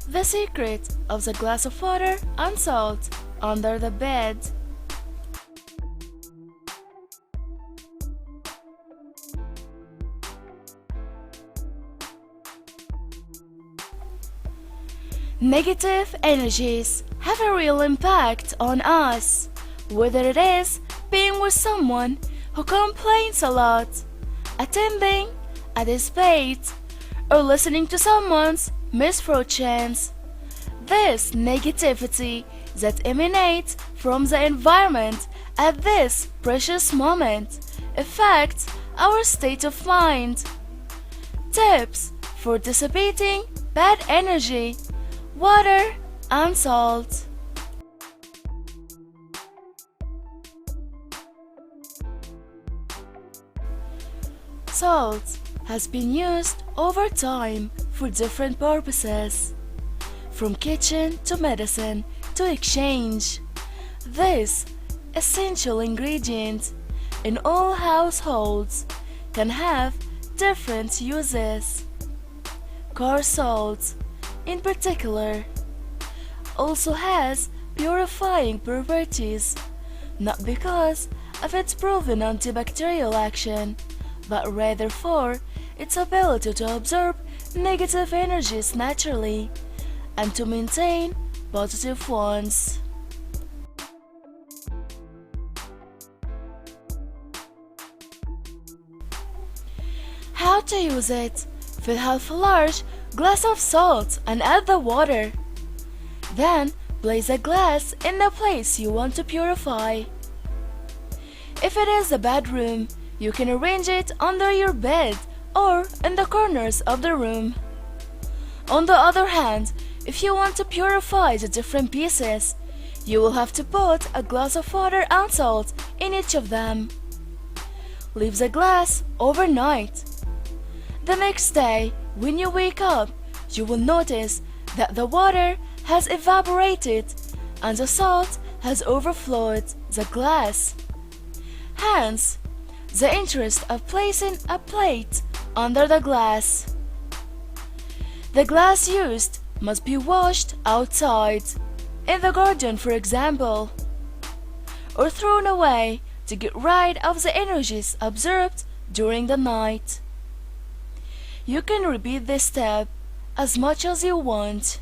The secret of the glass of water and salt under the bed. Negative energies have a real impact on us, whether it is being with someone who complains a lot, attending a debate, or listening to someone's misfortunes. This negativity that emanates from the environment at this precious moment affects our state of mind. Tips for dissipating bad energy: water and salt. Salt has been used over time for different purposes, from kitchen to medicine to exchange. This essential ingredient in all households can have different uses. Car salt, in particular, also has purifying properties, not because of its proven antibacterial action, but rather for its ability to absorb negative energies naturally and to maintain positive ones. How to use it: fill half a large glass of salt and add the water. Then place the glass in the place you want to purify. If it is a bedroom, you can arrange it under your bed or in the corners of the room. On the other hand, if you want to purify the different pieces, you will have to put a glass of water and salt in each of them. Leave the glass overnight. The next day, when you wake up, you will notice that the water has evaporated and the salt has overflowed the glass. Hence, the interest of placing a plate under the glass. The glass used must be washed outside, in the garden for example, or thrown away to get rid of the energies absorbed during the night. You can repeat this step as much as you want.